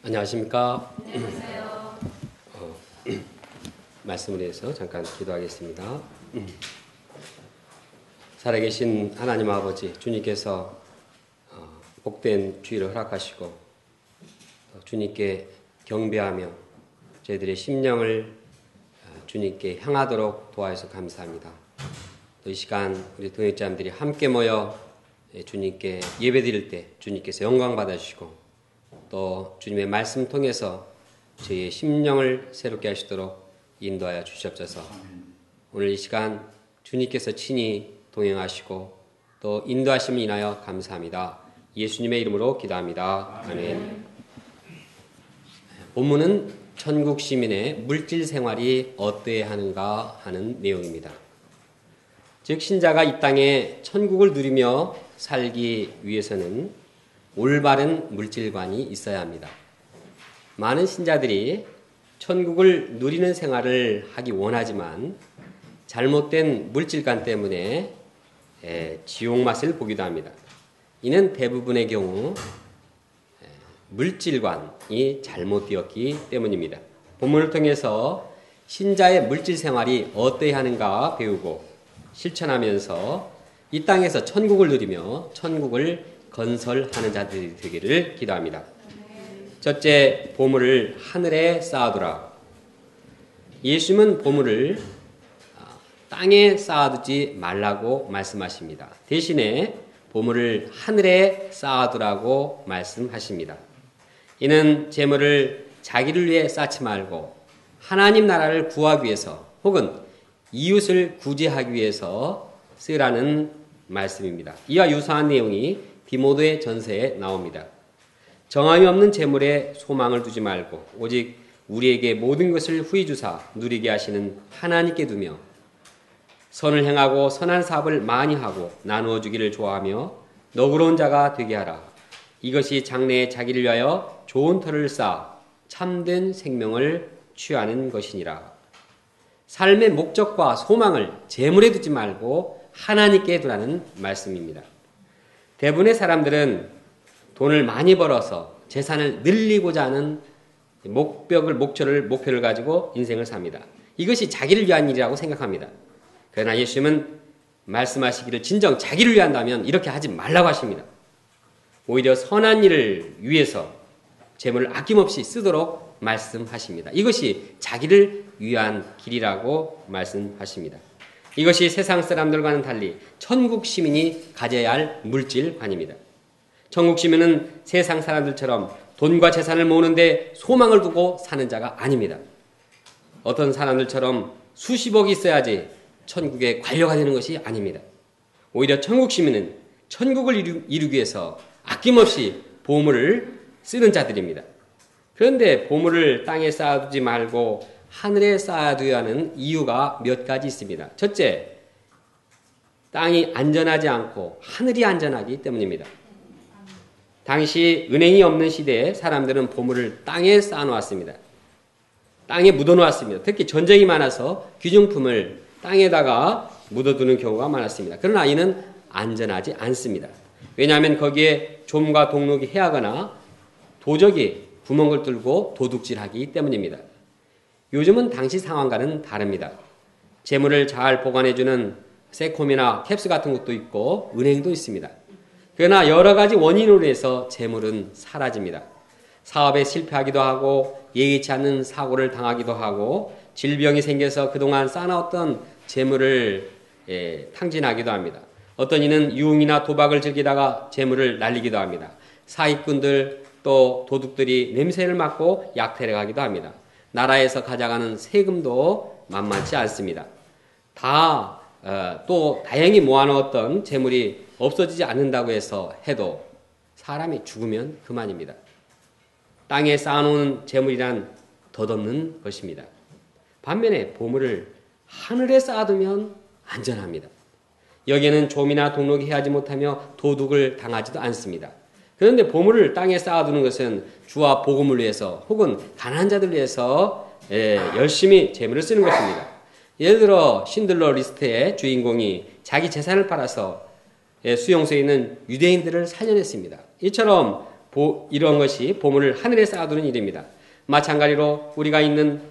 안녕하십니까. 말씀을 위해서 잠깐 기도하겠습니다. 살아계신 하나님 아버지, 주님께서 복된 주일을 허락하시고 주님께 경배하며 저희들의 심령을 주님께 향하도록 도와주셔서 감사합니다. 또 이 시간 우리 동역자님들이 함께 모여 주님께 예배드릴 때 주님께서 영광 받아주시고 또 주님의 말씀 통해서 저희의 심령을 새롭게 하시도록 인도하여 주시옵소서. 오늘 이 시간 주님께서 친히 동행하시고 또 인도하심을 인하여 감사합니다. 예수님의 이름으로 기도합니다. 아멘. 본문은 천국 시민의 물질 생활이 어떠해야 하는가 하는 내용입니다. 즉 신자가 이 땅에 천국을 누리며 살기 위해서는 올바른 물질관이 있어야 합니다. 많은 신자들이 천국을 누리는 생활을 하기 원하지만 잘못된 물질관 때문에 지옥 맛을 보기도 합니다. 이는 대부분의 경우 물질관이 잘못되었기 때문입니다. 본문을 통해서 신자의 물질 생활이 어떠해야 하는가 배우고 실천하면서 이 땅에서 천국을 누리며 천국을 건설하는 자들이 되기를 기도합니다. 첫째, 보물을 하늘에 쌓아두라. 예수님은 보물을 땅에 쌓아두지 말라고 말씀하십니다. 대신에 보물을 하늘에 쌓아두라고 말씀하십니다. 이는 재물을 자기를 위해 쌓지 말고 하나님 나라를 구하기 위해서 혹은 이웃을 구제하기 위해서 쓰라는 말씀입니다. 이와 유사한 내용이 디모데 전서에 나옵니다. 정함이 없는 재물에 소망을 두지 말고 오직 우리에게 모든 것을 후히 주사 누리게 하시는 하나님께 두며 선을 행하고 선한 사업을 많이 하고 나누어 주기를 좋아하며 너그러운 자가 되게 하라. 이것이 장래에 자기를 위하여 좋은 터를 쌓아 참된 생명을 취하는 것이니라. 삶의 목적과 소망을 재물에 두지 말고 하나님께 두라는 말씀입니다. 대부분의 사람들은 돈을 많이 벌어서 재산을 늘리고자 하는 목표를 가지고 인생을 삽니다. 이것이 자기를 위한 일이라고 생각합니다. 그러나 예수님은 말씀하시기를 진정 자기를 위한다면 이렇게 하지 말라고 하십니다. 오히려 선한 일을 위해서 재물을 아낌없이 쓰도록 말씀하십니다. 이것이 자기를 위한 길이라고 말씀하십니다. 이것이 세상 사람들과는 달리 천국 시민이 가져야 할 물질관입니다. 천국 시민은 세상 사람들처럼 돈과 재산을 모으는데 소망을 두고 사는 자가 아닙니다. 어떤 사람들처럼 수십억이 있어야지 천국의 관료가 되는 것이 아닙니다. 오히려 천국 시민은 천국을 이루기 위해서 아낌없이 보물을 쓰는 자들입니다. 그런데 보물을 땅에 쌓아두지 말고 하늘에 쌓아두어야 하는 이유가 몇 가지 있습니다. 첫째, 땅이 안전하지 않고 하늘이 안전하기 때문입니다. 당시 은행이 없는 시대에 사람들은 보물을 땅에 쌓아놓았습니다. 땅에 묻어놓았습니다. 특히 전쟁이 많아서 귀중품을 땅에다가 묻어두는 경우가 많았습니다. 그러나 이는 안전하지 않습니다. 왜냐하면 거기에 좀과 동록이 해하거나 도적이 구멍을 뚫고 도둑질하기 때문입니다. 요즘은 당시 상황과는 다릅니다. 재물을 잘 보관해주는 세콤이나 캡스 같은 것도 있고 은행도 있습니다. 그러나 여러 가지 원인으로 해서 재물은 사라집니다. 사업에 실패하기도 하고 예기치 않는 사고를 당하기도 하고 질병이 생겨서 그동안 쌓아놨던 재물을 탕진하기도 합니다. 어떤 이는 유흥이나 도박을 즐기다가 재물을 날리기도 합니다. 사기꾼들 또 도둑들이 냄새를 맡고 약탈해 가기도 합니다. 나라에서 가져가는 세금도 만만치 않습니다. 또 다행히 모아놓았던 재물이 없어지지 않는다고 해도 사람이 죽으면 그만입니다. 땅에 쌓아놓은 재물이란 덧없는 것입니다. 반면에 보물을 하늘에 쌓아두면 안전합니다. 여기에는 좀이나 동록이 해하지 못하며 도둑을 당하지도 않습니다. 그런데 보물을 땅에 쌓아두는 것은 주와 복음을 위해서 혹은 가난한 자들을 위해서 열심히 재물을 쓰는 것입니다. 예를 들어 신들러 리스트의 주인공이 자기 재산을 팔아서 수용소에 있는 유대인들을 살려냈습니다. 이처럼 이런 것이 보물을 하늘에 쌓아두는 일입니다. 마찬가지로 우리가 있는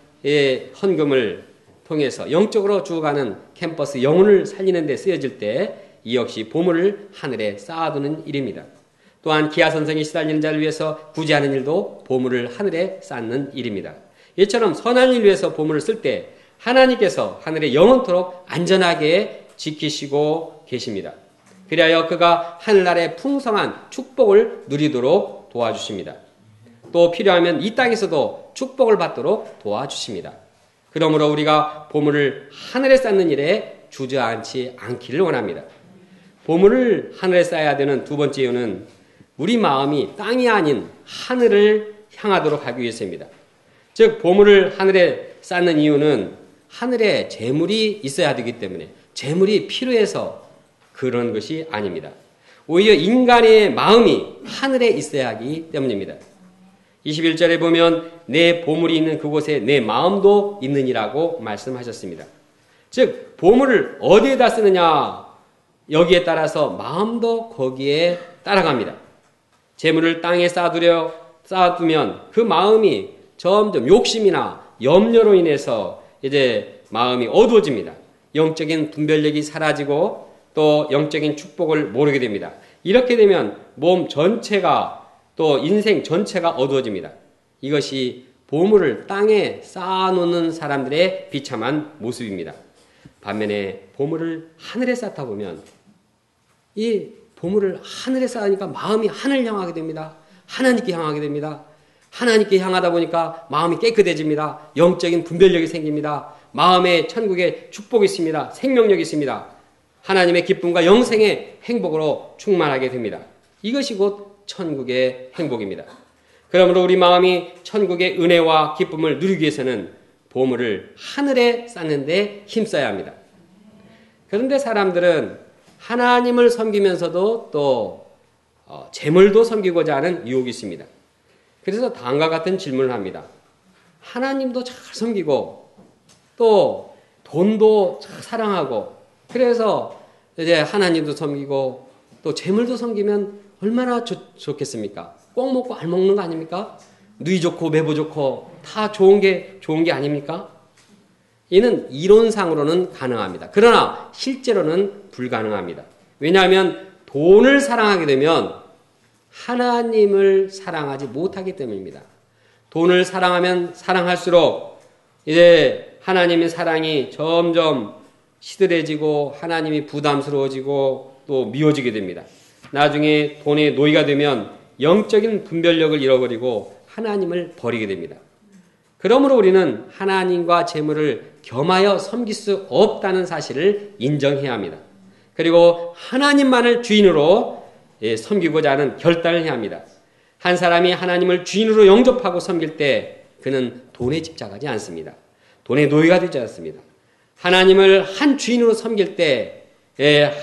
헌금을 통해서 영적으로 죽어가는 캠퍼스 영혼을 살리는 데 쓰여질 때 이 역시 보물을 하늘에 쌓아두는 일입니다. 또한 기아 선생이 시달리는 자를 위해서 구제하는 일도 보물을 하늘에 쌓는 일입니다. 이처럼 선한 일 위해서 보물을 쓸 때 하나님께서 하늘에 영원토록 안전하게 지키시고 계십니다. 그리하여 그가 하늘나라의 풍성한 축복을 누리도록 도와주십니다. 또 필요하면 이 땅에서도 축복을 받도록 도와주십니다. 그러므로 우리가 보물을 하늘에 쌓는 일에 주저앉지 않기를 원합니다. 보물을 하늘에 쌓아야 되는 두 번째 이유는 우리 마음이 땅이 아닌 하늘을 향하도록 하기 위해서입니다. 즉 보물을 하늘에 쌓는 이유는 하늘에 재물이 있어야 되기 때문에 재물이 필요해서 그런 것이 아닙니다. 오히려 인간의 마음이 하늘에 있어야 하기 때문입니다. 21절에 보면 내 보물이 있는 그곳에 내 마음도 있느니라고 말씀하셨습니다. 즉 보물을 어디에다 쓰느냐 여기에 따라서 마음도 거기에 따라갑니다. 재물을 땅에 쌓아두면 그 마음이 점점 욕심이나 염려로 인해서 이제 마음이 어두워집니다. 영적인 분별력이 사라지고 또 영적인 축복을 모르게 됩니다. 이렇게 되면 몸 전체가 또 인생 전체가 어두워집니다. 이것이 보물을 땅에 쌓아놓는 사람들의 비참한 모습입니다. 반면에 보물을 하늘에 쌓다 보면 이 보물을 하늘에 쌓으니까 마음이 하늘을 향하게 됩니다. 하나님께 향하게 됩니다. 하나님께 향하다 보니까 마음이 깨끗해집니다. 영적인 분별력이 생깁니다. 마음에 천국에 축복이 있습니다. 생명력이 있습니다. 하나님의 기쁨과 영생의 행복으로 충만하게 됩니다. 이것이 곧 천국의 행복입니다. 그러므로 우리 마음이 천국의 은혜와 기쁨을 누리기 위해서는 보물을 하늘에 쌓는 데 힘써야 합니다. 그런데 사람들은 하나님을 섬기면서도 또 재물도 섬기고자 하는 유혹이 있습니다. 그래서 다음과 같은 질문을 합니다. 하나님도 잘 섬기고 또 돈도 잘 사랑하고 그래서 이제 하나님도 섬기고 또 재물도 섬기면 얼마나 좋겠습니까? 꼭 먹고 알 먹는 거 아닙니까? 누이 좋고 매부 좋고 다 좋은 게 아닙니까? 이는 이론상으로는 가능합니다. 그러나 실제로는 불가능합니다. 왜냐하면 돈을 사랑하게 되면 하나님을 사랑하지 못하기 때문입니다. 돈을 사랑하면 사랑할수록 이제 하나님의 사랑이 점점 시들해지고 하나님이 부담스러워지고 또 미워지게 됩니다. 나중에 돈의 노예가 되면 영적인 분별력을 잃어버리고 하나님을 버리게 됩니다. 그러므로 우리는 하나님과 재물을 겸하여 섬길 수 없다는 사실을 인정해야 합니다. 그리고 하나님만을 주인으로 섬기고자 하는 결단을 해야 합니다. 한 사람이 하나님을 주인으로 영접하고 섬길 때 그는 돈에 집착하지 않습니다. 돈의 노예가 되지 않습니다. 하나님을 한 주인으로 섬길 때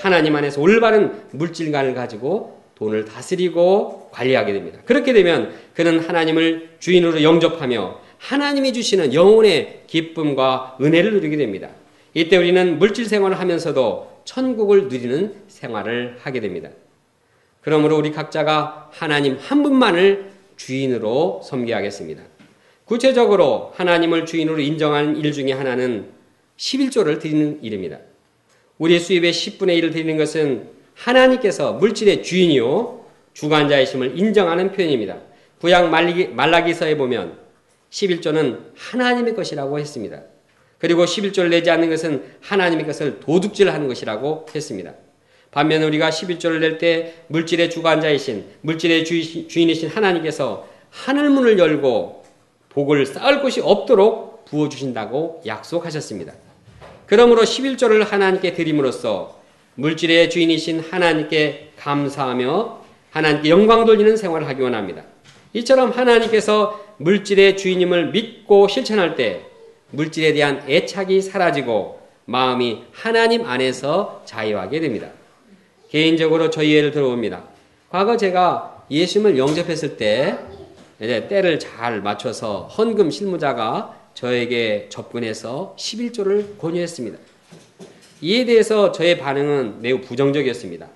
하나님 안에서 올바른 물질관을 가지고 돈을 다스리고 관리하게 됩니다. 그렇게 되면 그는 하나님을 주인으로 영접하며 하나님이 주시는 영혼의 기쁨과 은혜를 누리게 됩니다. 이때 우리는 물질 생활을 하면서도 천국을 누리는 생활을 하게 됩니다. 그러므로 우리 각자가 하나님 한 분만을 주인으로 섬겨야겠습니다. 구체적으로 하나님을 주인으로 인정하는 일 중에 하나는 11조를 드리는 일입니다. 우리 수입의 10분의 1을 드리는 것은 하나님께서 물질의 주인이요 주관자이심을 인정하는 표현입니다. 구약 말라기서에 보면 11조는 하나님의 것이라고 했습니다. 그리고 11조를 내지 않는 것은 하나님의 것을 도둑질하는 것이라고 했습니다. 반면 우리가 11조를 낼 때 물질의 주관자이신 물질의 주인이신 하나님께서 하늘문을 열고 복을 쌓을 곳이 없도록 부어주신다고 약속하셨습니다. 그러므로 11조를 하나님께 드림으로써 물질의 주인이신 하나님께 감사하며 하나님께 영광 돌리는 생활을 하기 원합니다. 이처럼 하나님께서 물질의 주인임을 믿고 실천할 때 물질에 대한 애착이 사라지고 마음이 하나님 안에서 자유하게 됩니다. 개인적으로 저희 예를 들어봅니다. 과거 제가 예수님을 영접했을 때 이제 때를 잘 맞춰서 헌금 실무자가 저에게 접근해서 11조를 권유했습니다. 이에 대해서 저의 반응은 매우 부정적이었습니다.